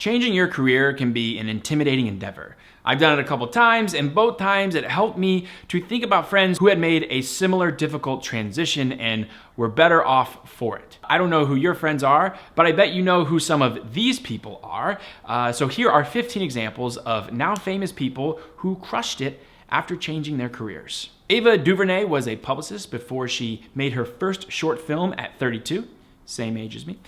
Changing your career can be an intimidating endeavor. I've done it a couple times, and both times it helped me to think about friends who had made a similar difficult transition and were better off for it. I don't know who your friends are, but I bet you know who some of these people are. So here are 15 examples of now famous people who crushed it after changing their careers. Ava DuVernay was a publicist before she made her first short film at 32. Same age as me.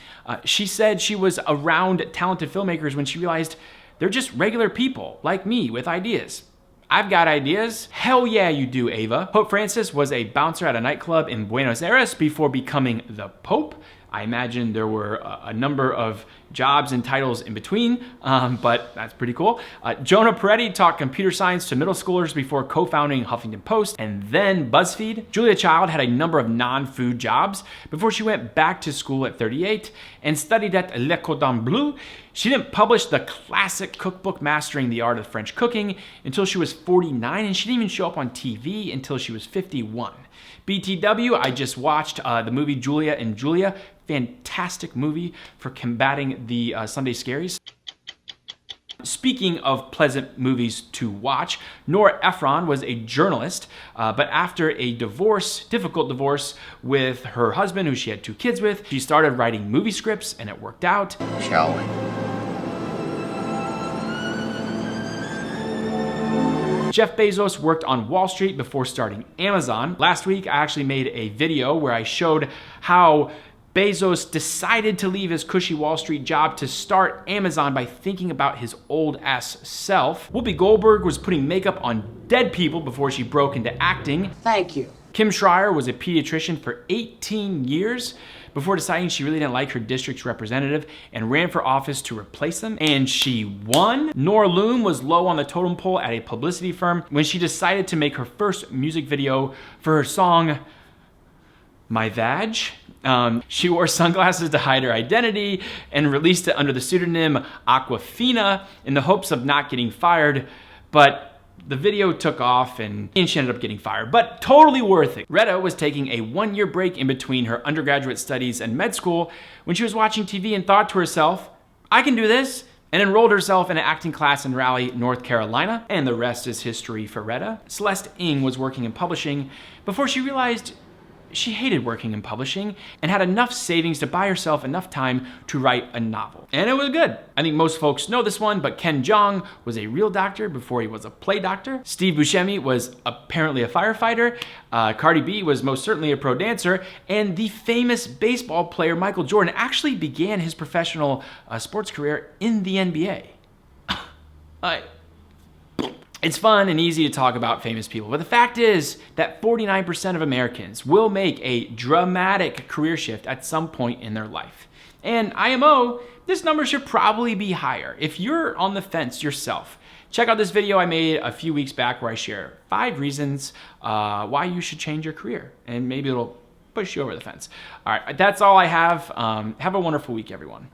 She said she was around talented filmmakers when she realized they're just regular people like me with ideas. I've got ideas. Hell yeah, you do, Ava. Pope Francis was a bouncer at a nightclub in Buenos Aires before becoming the Pope. I imagine there were a number of jobs and titles in between, but that's pretty cool. JONAH PERETTI taught computer science to middle schoolers before co-founding Huffington Post and then BuzzFeed. Julia Child had a number of non-food jobs before she went back to school at 38 and studied at Le Cordon Bleu. She didn't publish the classic cookbook Mastering the Art of French Cooking until she was 49, and she didn't even show up on TV until she was 51. BTW, I just watched the movie Julia and Julia. Fantastic movie for combating the Sunday scaries. Speaking of pleasant movies to watch, NORA EPHRON was a journalist, but after a difficult divorce with her husband, who she had 2 kids with, she started writing movie scripts and it worked out. Shall we? Jeff Bezos worked on Wall Street before starting Amazon. Last week, I actually made a video where I showed how Bezos decided to leave his cushy Wall Street job to start Amazon by thinking about his old ass self. Whoopi Goldberg was putting makeup on dead people before she broke into acting. Thank you. Kim SCHRIER was a pediatrician for 18 years before deciding she really didn't like her district's representative and ran for office to replace them, and she won. Nora Loom was low on the totem pole at a publicity firm when she decided to make her first music video for her song, My Vag. She wore sunglasses to hide her identity and released it under the pseudonym AWKWAFINA in the hopes of not getting fired, but the video took off and she ended up getting fired, but totally worth it. Retta was taking a 1-year break in between her undergraduate studies and med school when she was watching TV and thought to herself, I can do this, and enrolled herself in an acting class in Raleigh, North Carolina, and the rest is history for Retta. Celeste Ng was working in publishing before she realized she hated working in publishing and had enough savings to buy herself enough time to write a novel. And it was good. I think most folks know this one, but Ken Jeong was a real doctor before he was a play doctor. Steve Buscemi was apparently a firefighter. Cardi B was most certainly a pro dancer. And the famous baseball player Michael Jordan actually began his professional sports career in the NBA. It's fun and easy to talk about famous people, but the fact is that 49% of Americans will make a dramatic career shift at some point in their life. And IMO, this number should probably be higher. If you're on the fence yourself, check out this video I made a few weeks back where I share 5 reasons why you should change your career, and maybe it'll push you over the fence. All right, that's all I have. Have a wonderful week, everyone.